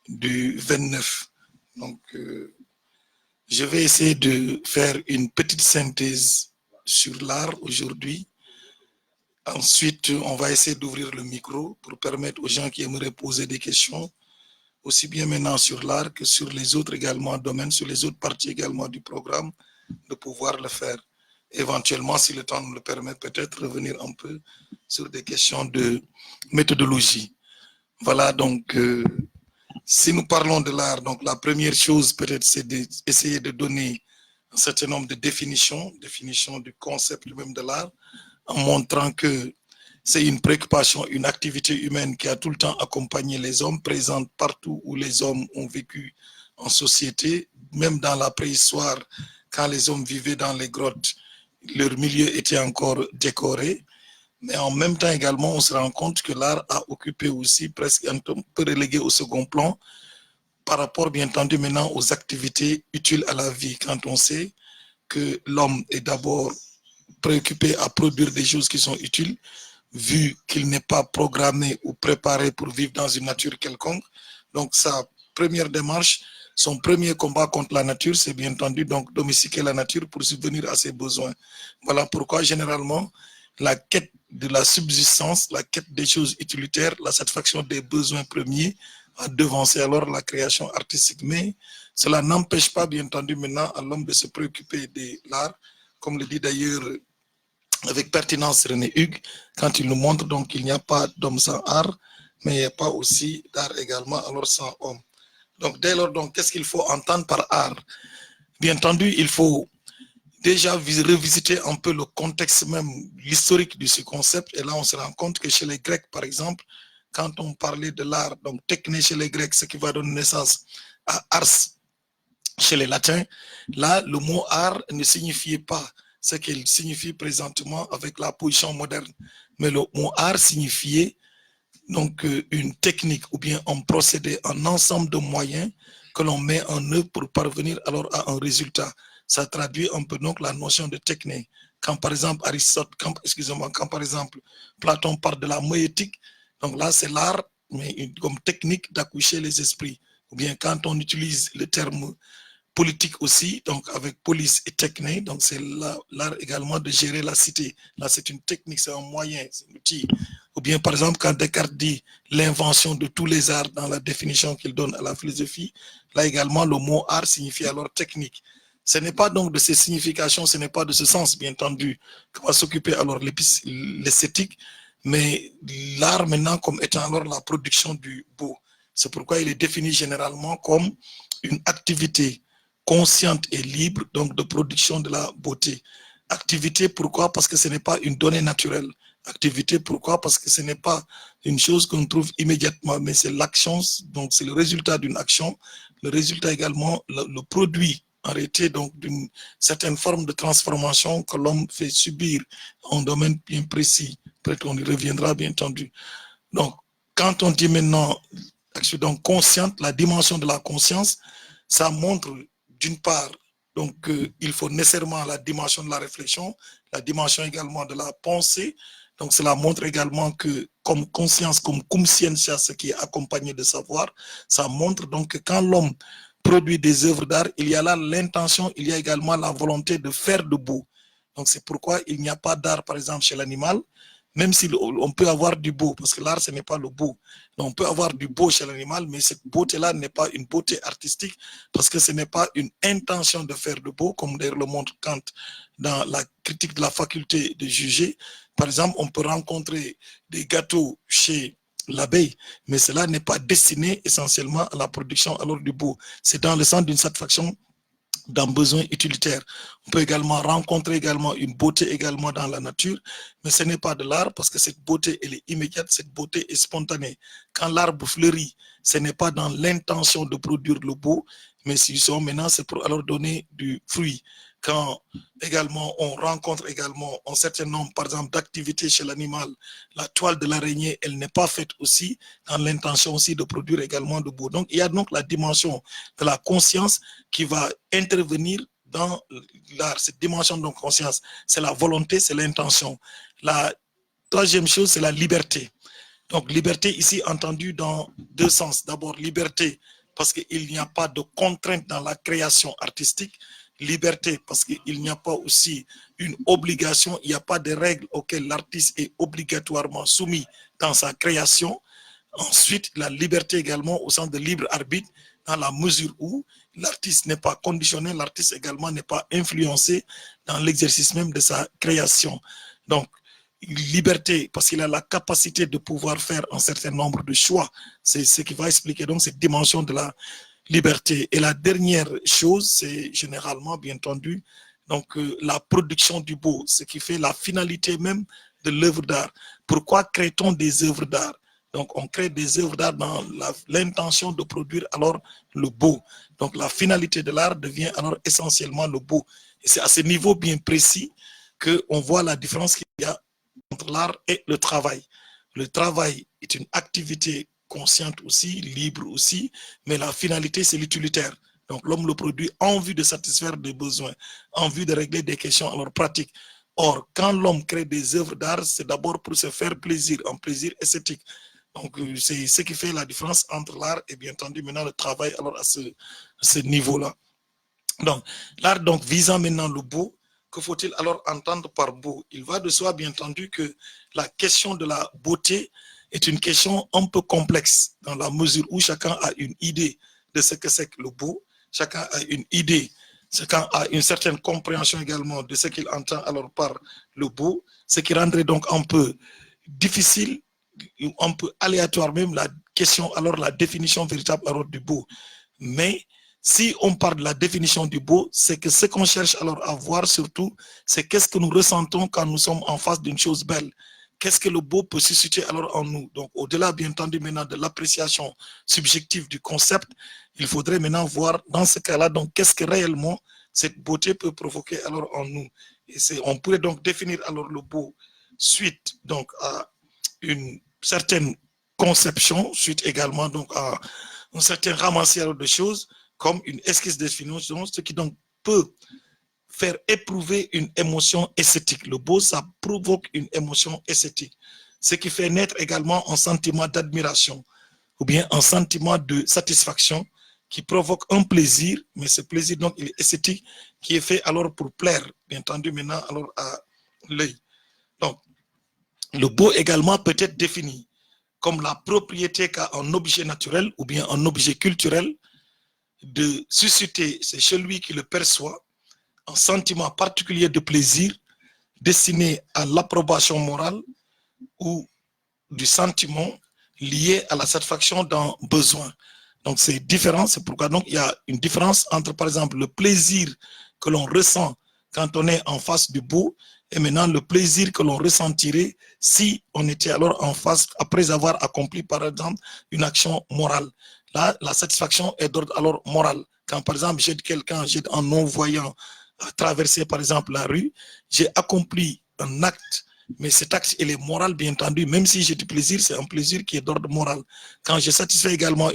du 29. Donc, je vais essayer de faire une petite synthèse sur l'art aujourd'hui. Ensuite, on va essayer d'ouvrir le micro pour permettre aux gens qui aimeraient poser des questions, aussi bien maintenant sur l'art que sur les autres également domaines, sur les autres parties également du programme, de pouvoir le faire. Éventuellement, si le temps nous le permet, peut-être revenir un peu sur des questions de méthodologie. Voilà, donc, si nous parlons de l'art, donc la première chose peut-être c'est d'essayer de donner un certain nombre de définitions du concept même de l'art, en montrant que c'est une préoccupation, une activité humaine qui a tout le temps accompagné les hommes, présente partout où les hommes ont vécu en société, même dans la préhistoire, quand les hommes vivaient dans les grottes, leur milieu était encore décoré. Mais en même temps également, on se rend compte que l'art a occupé aussi presque un peu relégué au second plan par rapport, bien entendu, maintenant aux activités utiles à la vie. Quand on sait que l'homme est d'abord préoccupé à produire des choses qui sont utiles, vu qu'il n'est pas programmé ou préparé pour vivre dans une nature quelconque. Donc, sa première démarche, son premier combat contre la nature, c'est bien entendu donc domestiquer la nature pour subvenir à ses besoins. Voilà pourquoi, généralement, la quête de la subsistance, la quête des choses utilitaires, la satisfaction des besoins premiers a devancé alors la création artistique. Mais cela n'empêche pas, bien entendu, maintenant à l'homme de se préoccuper de l'art, comme le dit d'ailleurs avec pertinence René Hugues, quand il nous montre donc qu'il n'y a pas d'homme sans art, mais il n'y a pas aussi d'art également alors sans homme. Donc dès lors, donc, qu'est-ce qu'il faut entendre par art? Bien entendu, il faut déjà revisiter un peu le contexte même, l'historique de ce concept, et là on se rend compte que chez les Grecs, par exemple, quand on parlait de l'art, donc techné chez les Grecs, ce qui va donner naissance à ars chez les Latins, là le mot art ne signifiait pas ce qu'il signifie présentement avec la position moderne. Mais le mot art signifiait donc une technique ou bien un procédé, un ensemble de moyens que l'on met en œuvre pour parvenir alors à un résultat. Ça traduit un peu donc la notion de technique. Quand par exemple Aristote, quand par exemple Platon parle de la moétique, donc là c'est l'art, mais comme technique d'accoucher les esprits. Ou bien quand on utilise le terme politique aussi, donc avec police et technique, donc c'est l'art également de gérer la cité. Là, c'est une technique, c'est un moyen, c'est un outil. Ou bien, par exemple, quand Descartes dit l'invention de tous les arts dans la définition qu'il donne à la philosophie, là également, le mot art signifie alors technique. Ce n'est pas donc de ces significations, ce n'est pas de ce sens, bien entendu, que va s'occuper alors l'esthétique, mais l'art maintenant comme étant alors la production du beau. C'est pourquoi il est défini généralement comme une activité consciente et libre donc de production de la beauté. Activité, pourquoi? Parce que ce n'est pas une donnée naturelle. Activité, pourquoi? Parce que ce n'est pas une chose qu'on trouve immédiatement, mais c'est l'action, donc c'est le résultat d'une action, le résultat également, le produit en réalité donc d'une certaine forme de transformation que l'homme fait subir en domaine bien précis. Peut-être qu'on y reviendra bien entendu. Donc, quand on dit maintenant action donc consciente, la dimension de la conscience, ça montre d'une part, donc il faut nécessairement la dimension de la réflexion, la dimension également de la pensée. Donc cela montre également que comme conscience, comme conscientia, ce qui est accompagné de savoir, ça montre donc que quand l'homme produit des œuvres d'art, il y a là l'intention, il y a également la volonté de faire de beau. Donc c'est pourquoi il n'y a pas d'art, par exemple, chez l'animal, même si on peut avoir du beau, parce que l'art, ce n'est pas le beau. Donc, on peut avoir du beau chez l'animal, mais cette beauté-là n'est pas une beauté artistique, parce que ce n'est pas une intention de faire de beau, comme d'ailleurs le montre Kant dans la critique de la faculté de juger. Par exemple, on peut rencontrer des gâteaux chez l'abeille, mais cela n'est pas destiné essentiellement à la production alors du beau. C'est dans le sens d'une satisfaction d'un besoin utilitaire. On peut également rencontrer également une beauté également dans la nature, mais ce n'est pas de l'art parce que cette beauté, elle est immédiate, cette beauté est spontanée. Quand l'arbre fleurit, ce n'est pas dans l'intention de produire le beau, mais si maintenant c'est pour alors donner du fruit. Quand également on rencontre également un certain nombre, par exemple, d'activités chez l'animal, la toile de l'araignée, elle n'est pas faite aussi dans l'intention aussi de produire également de beau. Donc, il y a donc la dimension de la conscience qui va intervenir dans l'art. Cette dimension de conscience, c'est la volonté, c'est l'intention. La troisième chose, c'est la liberté. Donc, liberté ici entendue dans deux sens. D'abord, liberté parce qu'il n'y a pas de contrainte dans la création artistique. Liberté parce qu'il n'y a pas aussi une obligation, il n'y a pas de règles auxquelles l'artiste est obligatoirement soumis dans sa création. Ensuite, la liberté également au sens de libre arbitre, dans la mesure où l'artiste n'est pas conditionné, l'artiste également n'est pas influencé dans l'exercice même de sa création. Donc, liberté, parce qu'il a la capacité de pouvoir faire un certain nombre de choix. C'est ce qui va expliquer donc cette dimension de la liberté. Et la dernière chose, c'est généralement, bien entendu, donc la production du beau, ce qui fait la finalité même de l'œuvre d'art. Pourquoi crée-t-on des œuvres d'art? Donc, on crée des œuvres d'art dans l'intention de produire alors le beau. Donc, la finalité de l'art devient alors essentiellement le beau. Et c'est à ce niveau bien précis qu'on voit la différence qu'il y a entre l'art et le travail. Le travail est une activité consciente aussi, libre aussi, mais la finalité, c'est l'utilitaire. Donc, l'homme le produit en vue de satisfaire des besoins, en vue de régler des questions alors pratiques. Or, quand l'homme crée des œuvres d'art, c'est d'abord pour se faire plaisir, un plaisir esthétique. Donc, c'est ce qui fait la différence entre l'art et bien entendu maintenant le travail alors à ce niveau-là. Donc, l'art donc visant maintenant le beau, que faut-il alors entendre par beau? Il va de soi bien entendu que la question de la beauté est une question un peu complexe dans la mesure où chacun a une idée de ce que c'est que le beau, chacun a une idée, chacun a une certaine compréhension également de ce qu'il entend alors par le beau, ce qui rendrait donc un peu difficile, un peu aléatoire même la question, alors la définition véritable alors du beau. Mais si on parle de la définition du beau, c'est que ce qu'on cherche alors à voir surtout, c'est qu'est-ce que nous ressentons quand nous sommes en face d'une chose belle. Qu'est-ce que le beau peut susciter alors en nous? Donc, au-delà, bien entendu, maintenant de l'appréciation subjective du concept, il faudrait maintenant voir dans ce cas-là, donc, qu'est-ce que réellement cette beauté peut provoquer alors en nous. Et on pourrait donc définir alors le beau suite donc à une certaine conception, suite également donc à un certain ramassis de choses, comme une esquisse de définition, ce qui donc peut faire éprouver une émotion esthétique. Le beau, ça provoque une émotion esthétique, ce qui fait naître également un sentiment d'admiration ou bien un sentiment de satisfaction qui provoque un plaisir, mais ce plaisir donc il est esthétique, qui est fait alors pour plaire, bien entendu maintenant alors à l'œil. Donc, le beau également peut être défini comme la propriété qu'a un objet naturel ou bien un objet culturel de susciter, c'est chez lui qui le perçoit, un sentiment particulier de plaisir destiné à l'approbation morale ou du sentiment lié à la satisfaction d'un besoin. Donc c'est différent, c'est pourquoi donc il y a une différence entre par exemple le plaisir que l'on ressent quand on est en face du beau et maintenant le plaisir que l'on ressentirait si on était alors en face après avoir accompli par exemple une action morale. Là, la satisfaction est d'ordre alors moral. Quand par exemple j'aide quelqu'un, j'aide un non-voyant à traverser par exemple la rue, j'ai accompli un acte, mais cet acte il est moral bien entendu, même si j'ai du plaisir, c'est un plaisir qui est d'ordre moral. Quand je satisfais également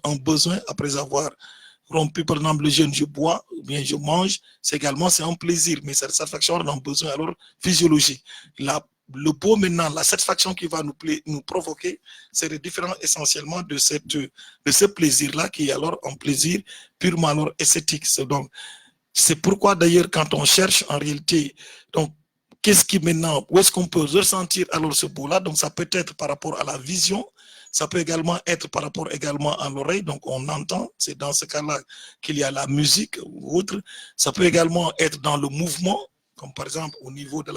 un besoin après avoir rompu par exemple le jeûne, je bois, ou bien je mange, c'est un plaisir, mais cette satisfaction est un besoin alors physiologique. Le beau maintenant, la satisfaction qui va nous provoquer, c'est le différent essentiellement de ce plaisir-là qui est alors un plaisir purement alors esthétique. Donc, c'est pourquoi d'ailleurs quand on cherche en réalité, donc qu'est-ce qui maintenant, où est-ce qu'on peut ressentir alors ce beau-là? Donc ça peut être par rapport à la vision, ça peut également être par rapport également à l'oreille, donc on entend, c'est dans ce cas-là qu'il y a la musique ou autre. Ça peut également être dans le mouvement, comme par exemple au niveau de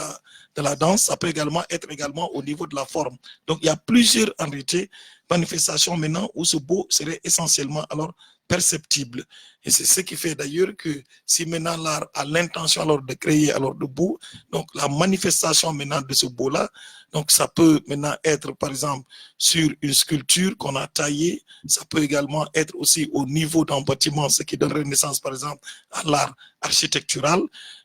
la danse, ça peut également être également au niveau de la forme. Donc il y a plusieurs en réalité manifestations maintenant où ce beau serait essentiellement alors perceptible. Et c'est ce qui fait d'ailleurs que si maintenant l'art a l'intention alors de créer alors de beau, donc la manifestation maintenant de ce beau-là, donc ça peut maintenant être par exemple sur une sculpture qu'on a taillée, ça peut également être aussi au niveau d'un bâtiment, ce qui donnerait naissance par exemple à l'art architectural,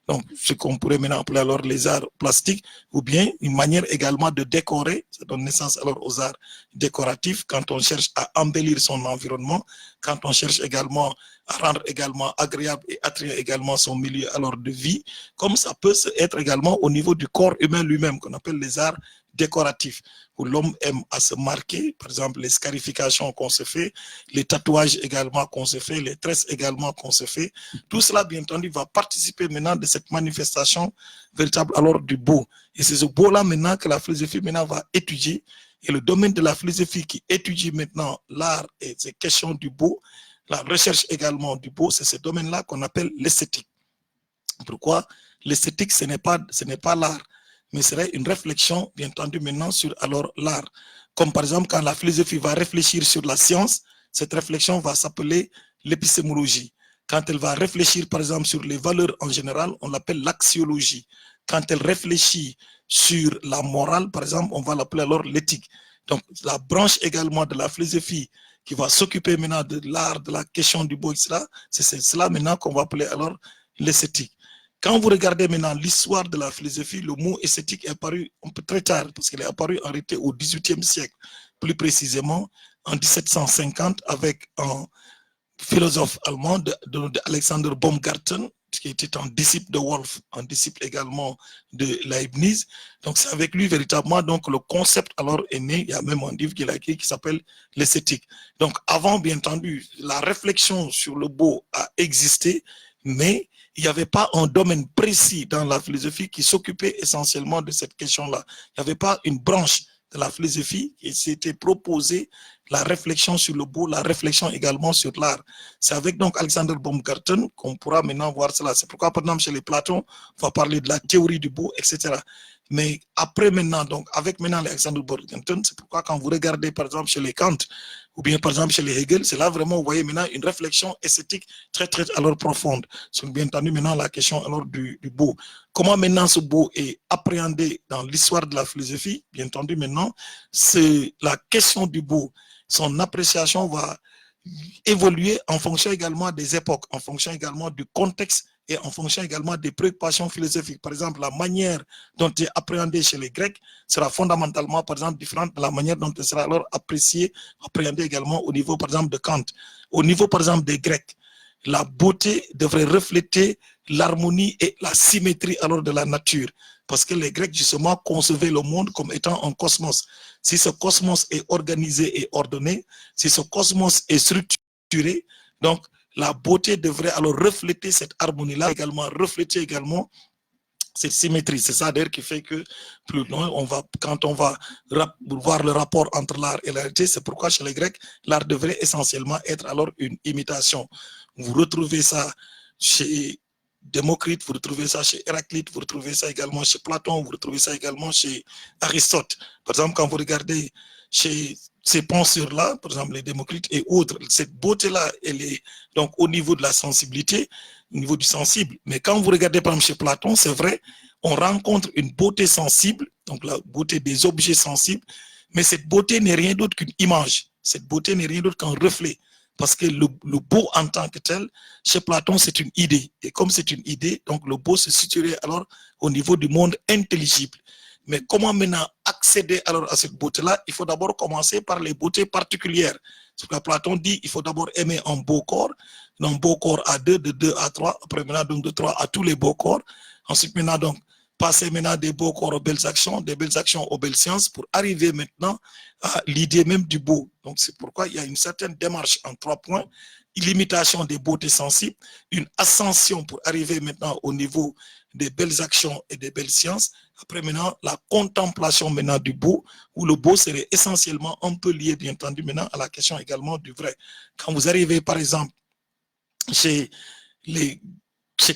donc ce qu'on pourrait maintenant appeler alors les arts plastiques, ou bien une manière également de décorer, ça donne naissance alors aux arts décoratifs quand on cherche à embellir son environnement, quand on cherche également à rendre également agréable et attrayant également son milieu alors de vie, comme ça peut être également au niveau du corps humain lui-même, qu'on appelle les arts décoratif, où l'homme aime à se marquer, par exemple les scarifications qu'on se fait, les tatouages également qu'on se fait, les tresses également qu'on se fait. Tout cela, bien entendu, va participer maintenant de cette manifestation véritable alors du beau. Et c'est ce beau-là maintenant que la philosophie maintenant va étudier. Et le domaine de la philosophie qui étudie maintenant l'art et ces questions du beau, la recherche également du beau, c'est ce domaine-là qu'on appelle l'esthétique. Pourquoi? L'esthétique, ce n'est pas l'art, mais serait une réflexion, bien entendu, maintenant sur alors l'art. Comme par exemple, quand la philosophie va réfléchir sur la science, cette réflexion va s'appeler l'épistémologie. Quand elle va réfléchir, par exemple, sur les valeurs en général, on l'appelle l'axiologie. Quand elle réfléchit sur la morale, par exemple, on va l'appeler alors l'éthique. Donc, la branche également de la philosophie qui va s'occuper maintenant de l'art, de la question du beau, etc., c'est cela maintenant qu'on va appeler alors l'esthétique. Quand vous regardez maintenant l'histoire de la philosophie, le mot esthétique est apparu un peu très tard, parce qu'il est apparu en réalité au XVIIIe siècle, plus précisément en 1750, avec un philosophe allemand, Alexander Baumgarten, qui était un disciple de Wolff, un disciple également de Leibniz. Donc c'est avec lui véritablement donc le concept alors est né. Il y a même un livre qu'il a écrit qui s'appelle l'esthétique. Donc avant, bien entendu, la réflexion sur le beau a existé, mais il n'y avait pas un domaine précis dans la philosophie qui s'occupait essentiellement de cette question-là. Il n'y avait pas une branche de la philosophie qui s'était proposée la réflexion sur le beau, la réflexion également sur l'art. C'est avec donc Alexander Baumgarten qu'on pourra maintenant voir cela. C'est pourquoi, par exemple, chez les Platon, on va parler de la théorie du beau, etc. Mais après maintenant, donc avec maintenant Alexander Baumgarten, c'est pourquoi quand vous regardez par exemple chez les Kant, ou bien par exemple chez les Hegel, c'est là vraiment, vous voyez maintenant une réflexion esthétique très, très alors profonde sur bien entendu maintenant la question alors du beau. Comment maintenant ce beau est appréhendé dans l'histoire de la philosophie, bien entendu maintenant, c'est la question du beau. Son appréciation va évoluer en fonction également des époques, en fonction également du contexte et en fonction également des préoccupations philosophiques. Par exemple, la manière dont il est appréhendé chez les Grecs sera fondamentalement, par exemple, différente de la manière dont il sera alors apprécié, appréhendé également au niveau, par exemple, de Kant. Au niveau, par exemple, des Grecs, la beauté devrait refléter l'harmonie et la symétrie alors de la nature. Parce que les Grecs, justement, concevaient le monde comme étant un cosmos. Si ce cosmos est organisé et ordonné, si ce cosmos est structuré, donc la beauté devrait alors refléter cette harmonie-là, également refléter également cette symétrie. C'est ça d'ailleurs qui fait que plus loin, quand on va voir le rapport entre l'art et la réalité, c'est pourquoi chez les Grecs, l'art devrait essentiellement être alors une imitation. Vous retrouvez ça chez Démocrite, vous retrouvez ça chez Héraclite, vous retrouvez ça également chez Platon, vous retrouvez ça également chez Aristote. Par exemple, quand vous regardez chez ces penseurs-là, par exemple les Démocrites et autres, cette beauté-là, elle est donc au niveau de la sensibilité, au niveau du sensible. Mais quand vous regardez par exemple chez Platon, c'est vrai, on rencontre une beauté sensible, donc la beauté des objets sensibles, mais cette beauté n'est rien d'autre qu'une image. Cette beauté n'est rien d'autre qu'un reflet. Parce que le beau en tant que tel, chez Platon, c'est une idée. Et comme c'est une idée, donc le beau se situerait alors au niveau du monde intelligible. Mais comment maintenant accéder alors à cette beauté-là? Il faut d'abord commencer par les beautés particulières. C'est ce que Platon dit, il faut d'abord aimer un beau corps à deux, de 2 à 3, après maintenant donc de 3 à tous les beaux corps. Ensuite maintenant donc passer maintenant des beaux corps aux belles actions, des belles actions aux belles sciences pour arriver maintenant à l'idée même du beau. Donc c'est pourquoi il y a une certaine démarche en 3 points, l'imitation des beautés sensibles, une ascension pour arriver maintenant au niveau des belles actions et des belles sciences. Après maintenant, la contemplation maintenant du beau, où le beau serait essentiellement un peu lié, bien entendu, maintenant à la question également du vrai. Quand vous arrivez, par exemple, chez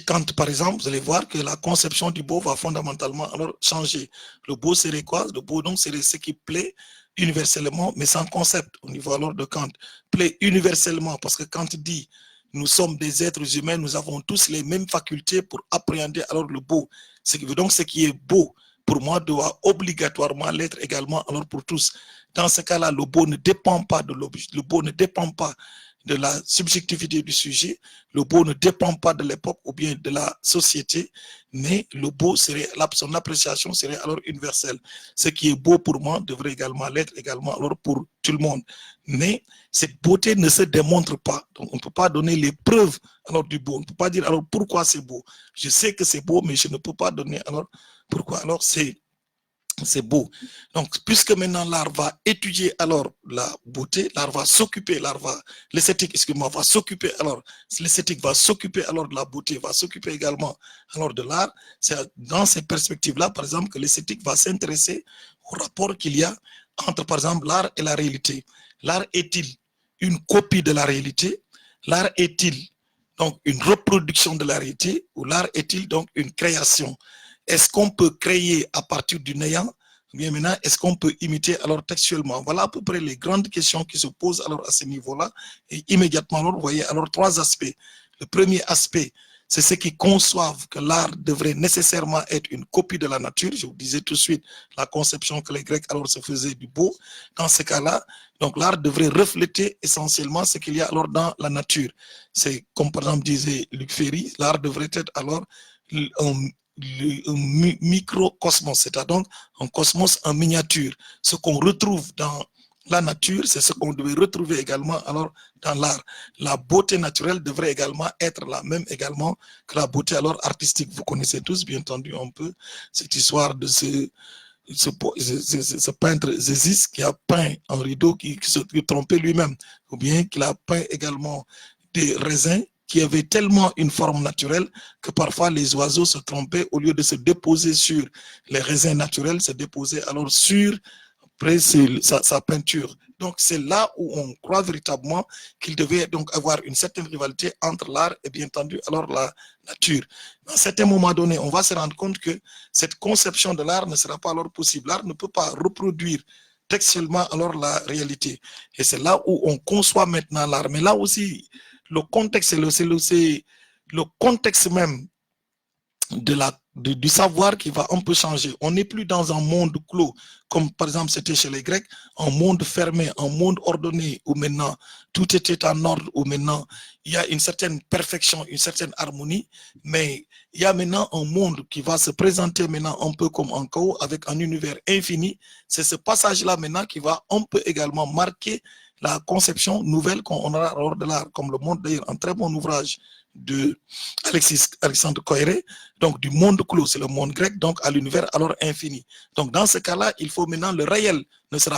Kant, par exemple, vous allez voir que la conception du beau va fondamentalement alors changer. Le beau serait quoi? Le beau, donc, serait ce qui plaît universellement, mais sans concept, au niveau alors de Kant. Plaît universellement, parce que Kant dit nous sommes des êtres humains, nous avons tous les mêmes facultés pour appréhender alors le beau. Donc, ce qui est beau, pour moi, doit obligatoirement l'être également alors pour tous. Dans ce cas-là, le beau ne dépend pas de l'objet, le beau ne dépend pas de la subjectivité du sujet, le beau ne dépend pas de l'époque ou bien de la société, mais le beau serait, son appréciation serait alors universelle. Ce qui est beau pour moi devrait également l'être également alors pour tout le monde. Mais cette beauté ne se démontre pas. Donc on ne peut pas donner les preuves alors du beau. On ne peut pas dire alors pourquoi c'est beau. Je sais que c'est beau, mais je ne peux pas donner alors pourquoi. Alors c'est c'est beau. Donc, puisque maintenant l'art va étudier alors la beauté, l'art va s'occuper, l'esthétique, excuse-moi, va s'occuper alors, l'esthétique va s'occuper alors de la beauté, va s'occuper également alors de l'art. C'est dans ces perspectives-là, par exemple, que l'esthétique va s'intéresser au rapport qu'il y a entre, par exemple, l'art et la réalité. L'art est-il une copie de la réalité? L'art est-il donc une reproduction de la réalité ou l'art est-il donc une création? Est-ce qu'on peut créer à partir du néant? Bien maintenant, est-ce qu'on peut imiter alors textuellement? Voilà à peu près les grandes questions qui se posent alors à ce niveau-là. Et immédiatement, alors, vous voyez alors trois aspects. Le premier aspect, c'est ceux qui conçoivent que l'art devrait nécessairement être une copie de la nature. Je vous disais tout de suite la conception que les Grecs alors se faisaient du beau. Dans ce cas-là, donc l'art devrait refléter essentiellement ce qu'il y a alors dans la nature. C'est comme par exemple disait Luc Ferry, l'art devrait être alors un microcosmos, c'est-à-dire donc un cosmos en miniature. Ce qu'on retrouve dans la nature, c'est ce qu'on devait retrouver également alors dans l'art. La beauté naturelle devrait également être la même également que la beauté alors artistique. Vous connaissez tous bien entendu un peu cette histoire de ce peintre Zézis qui a peint un rideau qui se trompait lui-même, ou bien qu'il a peint également des raisins qui avaient tellement une forme naturelle que parfois les oiseaux se trompaient, au lieu de se déposer sur les raisins naturels, se déposaient alors sur après sa peinture. Donc c'est là où on croit véritablement qu'il devait donc avoir une certaine rivalité entre l'art et bien entendu alors la nature. À un certain moment donné, on va se rendre compte que cette conception de l'art ne sera pas alors possible. L'art ne peut pas reproduire textuellement alors la réalité. Et c'est là où on conçoit maintenant l'art. Mais là aussi, le contexte, c'est le contexte même du savoir qui va un peu changer. On n'est plus dans un monde clos, comme par exemple c'était chez les Grecs, un monde fermé, un monde ordonné, où maintenant tout était en ordre, où maintenant il y a une certaine perfection, une certaine harmonie, mais il y a maintenant un monde qui va se présenter maintenant un peu comme un chaos, avec un univers infini. C'est ce passage-là maintenant qui va un peu également marquer la conception nouvelle qu'on aura hors de l'art, comme le monde d'ailleurs, un très bon ouvrage de Alexandre Koyré, donc du monde clos, c'est le monde grec, donc à l'univers alors infini. Donc dans ce cas-là, il faut maintenant le réel ne sera